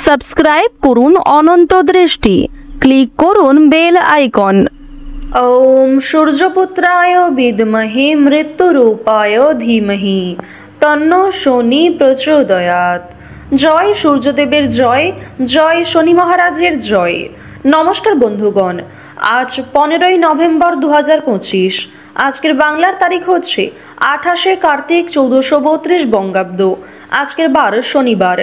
Subscribe করুন অনন্ত দৃষ্টি, click করুন বেল আইকন। ওম সূর্যপুত্রায় বিদ্মহে মৃত্যুরূপায় ধীমহি তন্নো শনি প্রচোদয়াৎ। জয় সূর্যদেবের জয়, জয় শনি মহারাজের জয়। নমস্কার বন্ধুগণ, আজ 15ই নভেম্বর 2025। আজকের বাংলার তারিখ হচ্ছে 28শে কার্তিক 1432 বঙ্গাব্দ। আজকের বার শনিবার।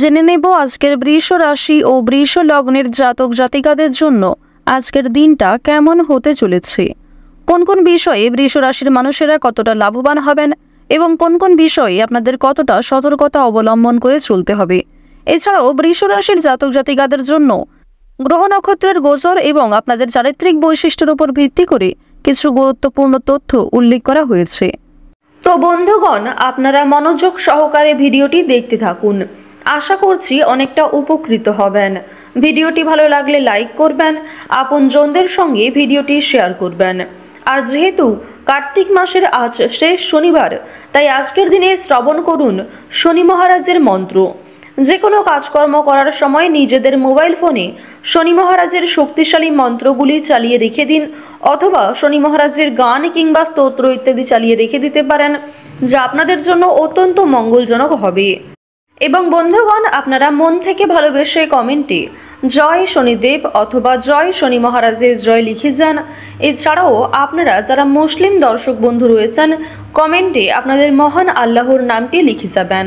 জেনে নেব আজকের বৃষ রাশি ও বৃষ লগ্নের জাতক জাতিকাদের জন্য আজকের দিনটা কেমন হতে চলেছে, কোন কোন বিষয়ে বৃষ রাশির মানুষেরা কতটা লাভবান হবেন এবং কোন কোন বিষয়ে আপনাদের কতটা সতর্কতা অবলম্বন করে চলতে হবে। এছাড়াও বৃষ রাশির জাতক জাতিকাদের জন্য গ্রহ নক্ষত্রের গোচর এবং আপনাদের চারিত্রিক বৈশিষ্ট্যের উপর ভিত্তি করে কিছু গুরুত্বপূর্ণ তথ্য উল্লেখ করা হয়েছে। তো বন্ধুগণ, আপনারা মনোযোগ সহকারে ভিডিওটি দেখতে থাকুন। আশা করছি অনেকটা উপকৃত হবেন। ভিডিওটি ভালো লাগলে লাইক করবেন, আপনজনদের সঙ্গে ভিডিওটি শেয়ার করবেন। আর যেহেতু কার্তিক মাসের আজ শেষ শনিবার, তাই আজকের দিনে শ্রবণ করুন শনি মহারাজের মন্ত্র। যে কোনো কাজকর্ম করার সময় নিজেদের মোবাইল ফোনে শনি মহারাজের শক্তিশালী মন্ত্রগুলি চালিয়ে রেখে দিন, অথবা শনি মহারাজের গান কিংবা স্তোত্র ইত্যাদি চালিয়ে রেখে দিতে পারেন, যা আপনাদের জন্য অত্যন্ত মঙ্গলজনক হবে। এবং বন্ধুগণ, আপনারা মন থেকে ভালোবেসে কমেন্টে জয় শনিদেব অথবা জয় শনি মহারাজের জয় লিখে যান। এছাড়াও আপনারা যারা মুসলিম দর্শক বন্ধু রয়েছেন, কমেন্টে আপনাদের মহান আল্লাহর নামটি লিখে যাবেন,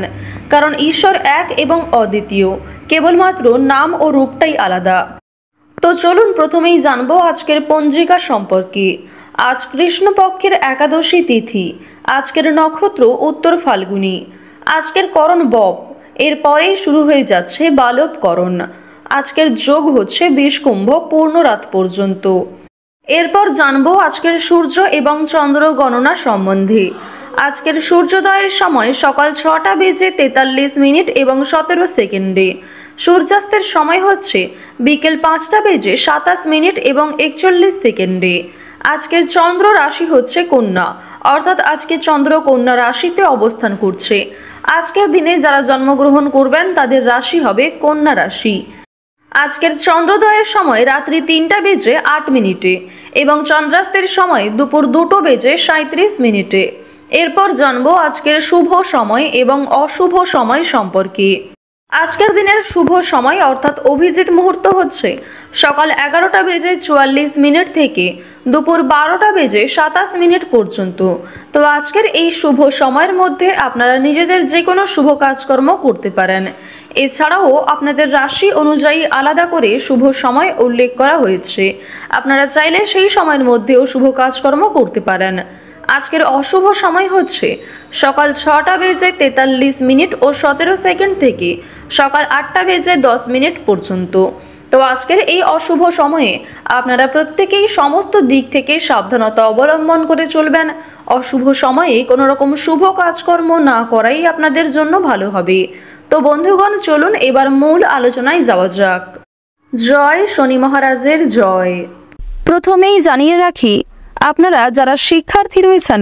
কারণ ঈশ্বর এক এবং অদ্বিতীয়, কেবলমাত্র নাম ও রূপটাই আলাদা। তো চলুন প্রথমেই জানবো আজকের পঞ্জিকা সম্পর্কে। আজ কৃষ্ণপক্ষের একাদশী তিথি। আজকের নক্ষত্র উত্তর ফাল্গুনী। আজকের করণ বব, এরপরেই শুরু হয়ে যাচ্ছে বালব করণ। আজকের যোগ হচ্ছে বিষকুম্ভ পূর্ণ রাত পর্যন্ত। এরপর জানবো আজকের সূর্য এবং চন্দ্র গণনা সম্বন্ধে। আজকের সূর্যোদয়ের সময় সকাল 6:43 এবং 17 সেকেন্ডে। সূর্যাস্তের সময় হচ্ছে বিকেল 5:27 এবং 41 সেকেন্ডে। আজকের চন্দ্র রাশি হচ্ছে কন্যা, অর্থাৎ আজকে চন্দ্র কন্যা রাশিতে অবস্থান করছে। আজকের দিনে যারা জন্মগ্রহণ করবেন তাদের রাশি হবে কন্যা রাশি। আজকের চন্দ্রোদয়ের সময় রাত্রি 3:08 এবং চন্দ্রাস্তের সময় দুপুর 2:37। এরপর জানবো আজকের শুভ সময় এবং অশুভ সময় সম্পর্কে। আজকের দিনের শুভ সময় অর্থাৎ অভিজিৎ মুহূর্ত হচ্ছে সকাল 11:44 থেকে দুপুর 12:27 পর্যন্ত। তো আজকের এই শুভ সময়ের মধ্যে আপনারা নিজেদের যে কোনো শুভ কাজকর্ম করতে পারেন। এছাড়াও আপনাদের রাশি অনুযায়ী আলাদা করে শুভ সময় উল্লেখ করা হয়েছে, আপনারা চাইলে সেই সময়ের মধ্যেও শুভ কাজকর্ম করতে পারেন। আজকের অশুভ সময় হচ্ছে সকাল 6:43 ও 17 সেকেন্ড থেকে সকাল 8:10 পর্যন্ত। তো আজকের এই অশুভ সময়ে আপনারা প্রত্যেকেই সমস্ত দিক থেকে সাবধানতা অবলম্বন করে চলবেন। অশুভ সময়ে কোনো রকম শুভ কাজকর্ম না করাই আপনাদের জন্য ভালো হবে। তো বন্ধুগণ, চলুন এবার মূল আলোচনায় যাওয়া যাক। জয় শনি মহারাজের জয়। প্রথমেই জানিয়ে রাখি, আপনারা যারা শিক্ষার্থী রয়েছেন,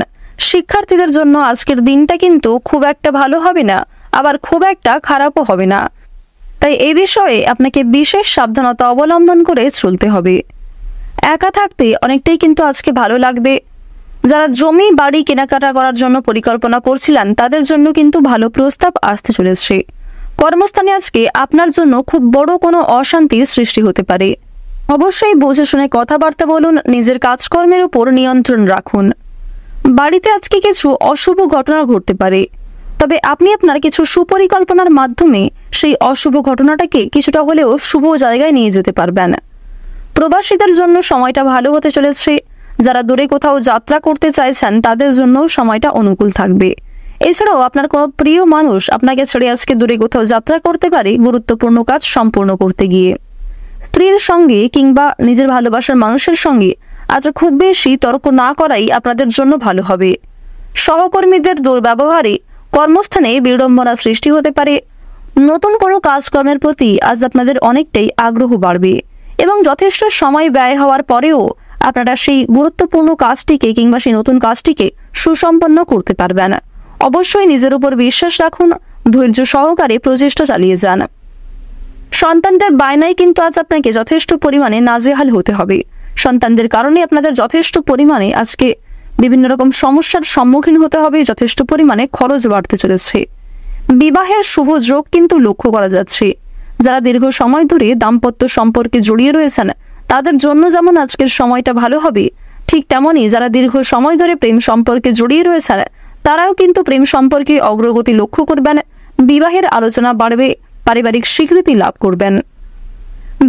শিক্ষার্থীদের জন্য আজকের দিনটা কিন্তু খুব একটা ভালো হবে না, আবার খুব একটা খারাপও হবে না। তাই এই বিষয়ে আপনাকে বিশেষ সাবধানতা অবলম্বন করে চলতে হবে। একা থাকতে অনেকটাই কিন্তু আজকে ভালো লাগবে। যারা জমি বাড়ি কেনাকাটা করার জন্য পরিকল্পনা করছিলেন, তাদের জন্য কিন্তু ভালো প্রস্তাব আসতে চলেছে। কর্মস্থানে আজকে আপনার জন্য খুব বড় কোনো অশান্তির সৃষ্টি হতে পারে। অবশ্যই বুঝে শুনে কথাবার্তা বলুন, নিজের কাজকর্মের উপর নিয়ন্ত্রণ রাখুন। বাড়িতে আজকে কিছু অশুভ ঘটনা ঘটতে পারে, তবে আপনি আপনার কিছু সুপরিকল্পনার মাধ্যমে সেই অশুভ ঘটনাটাকে কিছুটা হলেও শুভ জায়গায় নিয়ে যেতে পারবেন। প্রবাসীদের জন্য সময়টা ভালো হতে চলেছে। যারা দূরে কোথাও যাত্রা করতে চাইছেন, তাদের জন্য সময়টা অনুকূল থাকবে। এছাড়াও আপনার কোনো প্রিয় মানুষ আপনাকে ছেড়ে আজকে দূরে কোথাও যাত্রা করতে পারে গুরুত্বপূর্ণ কাজ সম্পূর্ণ করতে গিয়ে। স্ত্রীর সঙ্গে কিংবা নিজের ভালোবাসার মানুষের সঙ্গে আজ খুব বেশি তর্ক না করাই আপনাদের জন্য ভালো হবে। সহকর্মীদের দুর্ব্যবহারে কর্মস্থানে বিড়ম্বনা সৃষ্টি হতে পারে। নতুন কোনো কাজকর্মের প্রতি আজ আপনাদের অনেকটাই আগ্রহ বাড়বে এবং যথেষ্ট সময় ব্যয় হওয়ার পরেও আপনারা সেই গুরুত্বপূর্ণ কাজটিকে কিংবা সেই নতুন কাজটিকে সুসম্পন্ন করতে পারবেন। অবশ্যই নিজের উপর বিশ্বাস রাখুন, ধৈর্য সহকারে প্রচেষ্টা চালিয়ে যান। সন্তানদের বায়নায় কিন্তু আজ আপনাকে যথেষ্ট পরিমাণে নাজেহাল হতে হবে। সন্তানদের কারণে আপনাদের যথেষ্ট পরিমাণে আজকে বিভিন্ন রকম সমস্যার সম্মুখীন হতে হবে, যথেষ্ট পরিমাণে খরচ বাড়তে চলেছে। বিবাহের শুভ যোগ কিন্তু লক্ষ্য করা যাচ্ছে। যারা দীর্ঘ সময় ধরে দাম্পত্য সম্পর্কে জড়িয়ে রয়েছেন তাদের জন্য যেমন আজকের সময়টা ভালো হবে, ঠিক তেমনই যারা দীর্ঘ সময় ধরে প্রেম সম্পর্কে জড়িয়ে রয়েছেন তারাও কিন্তু প্রেম সম্পর্কে অগ্রগতি লক্ষ্য করবেন, বিবাহের আলোচনা বাড়বে, পারিবারিক স্বীকৃতি লাভ করবেন।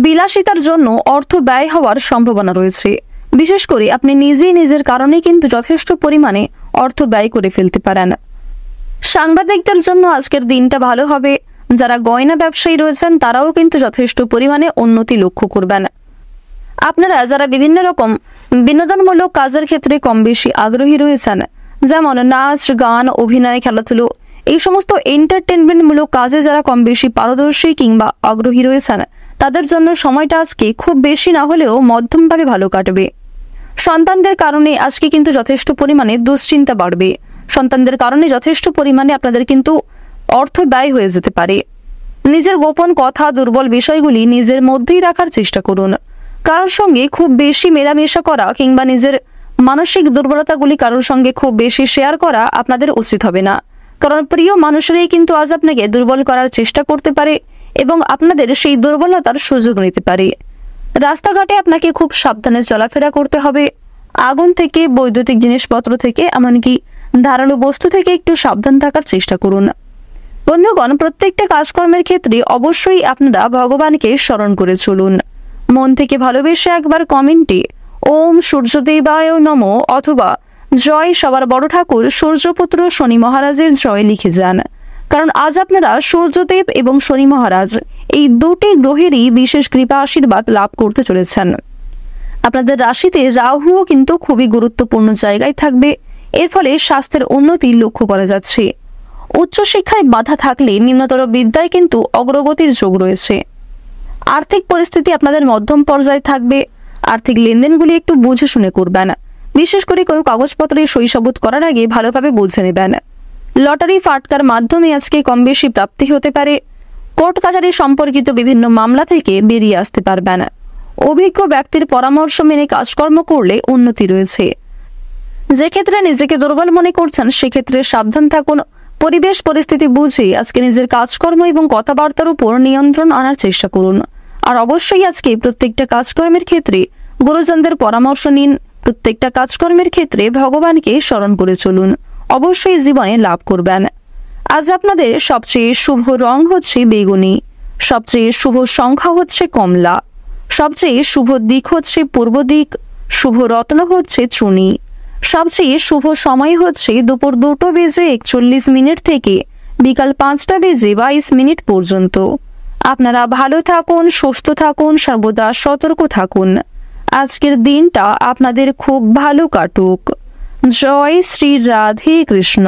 বিলাসিতার জন্য অর্থ ব্যয় হওয়ার সম্ভাবনা রয়েছে। বিশেষ করে আপনি নিজেই নিজের কারণে কিন্তু যথেষ্ট পরিমাণে অর্থ ব্যয় করে ফেলতে পারেন। সাংবাদিকদের জন্য আজকের দিনটা ভালো হবে। যারা গয়না ব্যবসায়ী রয়েছেন তারাও কিন্তু যথেষ্ট পরিমাণে উন্নতি লক্ষ্য করবেন। আপনারা যারা বিভিন্ন রকম বিনোদনমূলক কাজের ক্ষেত্রে কম বেশি আগ্রহী রয়েছেন, যেমন নাচ, গান, অভিনয়, খেলাধুলো, এই সমস্ত এন্টারটেনমেন্টমূলক কাজে যারা কম বেশি পারদর্শী কিংবা আগ্রহী রয়েছেন তাদের জন্য সময়টা আজকে খুব বেশি না হলেও মধ্যমভাবে ভালো কাটবে। সন্তানদের কারণে আজকে কিন্তু যথেষ্ট পরিমাণে দুশ্চিন্তা বাড়বে। সন্তানদের কারণে যথেষ্ট পরিমাণে আপনাদের কিন্তু অর্থ ব্যয় হয়ে যেতে পারে। নিজের গোপন কথা, দুর্বল বিষয়গুলি নিজের মধ্যেই রাখার চেষ্টা করুন। কারোর সঙ্গে খুব বেশি মেলামেশা করা কিংবা নিজের মানসিক দুর্বলতাগুলি কারোর সঙ্গে খুব বেশি শেয়ার করা আপনাদের উচিত হবে না। কারণ প্রিয় মানুষেরাই কিন্তু আজ আপনাকে দুর্বল করার চেষ্টা করতে পারে এবং আপনাদের সেই দুর্বলতার সুযোগ নিতে পারে। রাস্তাঘাটে আপনাকে খুব সাবধানে চলাফেরা করতে হবে। আগুন থেকে, বৈদ্যুতিক জিনিসপত্র থেকে, এমনকি ধারালো বস্তু থেকে একটু সাবধান থাকার চেষ্টা করুন। বন্ধুগণ, প্রত্যেকটা কাজকর্মের ক্ষেত্রে অবশ্যই আপনারা ভগবানকে স্মরণ করে চলুন। মন থেকে ভালোবেসে একবার কমেন্টে ওম সূর্যদেবায় নমঃ অথবা জয় সবার বড় ঠাকুর সূর্যপুত্র শনি মহারাজের জয় লিখে যান। কারণ আজ আপনারা সূর্যদেব এবং শনি মহারাজ এই দুটি গ্রহেরই বিশেষ কৃপা আশীর্বাদ লাভ করতে চলেছেন। আপনাদের রাশিতে রাহুও কিন্তু খুবই গুরুত্বপূর্ণ জায়গায় থাকবে। এর ফলে স্বাস্থ্যের উন্নতি লক্ষ্য করা যাচ্ছে। উচ্চশিক্ষায় বাধা থাকলে নিম্নতর বিদ্যায় কিন্তু অগ্রগতির যোগ রয়েছে। আর্থিক পরিস্থিতি আপনাদের মধ্যম পর্যায়ে থাকবে। আর্থিক লেনদেনগুলি একটু বুঝে শুনে করবেন। বিশেষ করে কোনো কাগজপত্রে সই সাবুত করার আগে ভালোভাবে বুঝে নেবেন। লটারি ফাটকার মাধ্যমে আজকে কম বেশি প্রাপ্তি হতে পারে। কোর্ট কাছারি সম্পর্কিত বিভিন্ন মামলা থেকে বেরিয়ে আসতে পারবেন। অভিজ্ঞ ব্যক্তির পরামর্শ মেনে কাজকর্ম করলে উন্নতি রয়েছে। যে ক্ষেত্রে নিজেকে দুর্বল মনে করছেন সেক্ষেত্রে সাবধান থাকুন। পরিবেশ পরিস্থিতি বুঝে আজকে নিজের কাজকর্ম এবং কথাবার্তার উপর নিয়ন্ত্রণ আনার চেষ্টা করুন। আর অবশ্যই আজকে প্রত্যেকটা কাজকর্মের ক্ষেত্রে গুরুজনদের পরামর্শ নিন। প্রত্যেকটা কাজকর্মের ক্ষেত্রে ভগবানকে স্মরণ করে চলুন। অবশ্যই জীবনে লাভ করবেন। আজ আপনাদের সবচেয়ে শুভ রং হচ্ছে বেগুনি, সবচেয়ে শুভ সংখ্যা হচ্ছে কমলা, সবচেয়ে শুভ দিক হচ্ছে পূর্ব দিক, শুভ রত্ন হচ্ছে চুনি, সবচেয়ে শুভ সময় হচ্ছে দুপুর 2:41 থেকে বিকাল 5:22 পর্যন্ত। আপনারা ভালো থাকুন, সুস্থ থাকুন, সর্বদা সতর্ক থাকুন। আজকের দিনটা আপনাদের খুব ভালো কাটুক। জয় শ্রী রাধে কৃষ্ণ।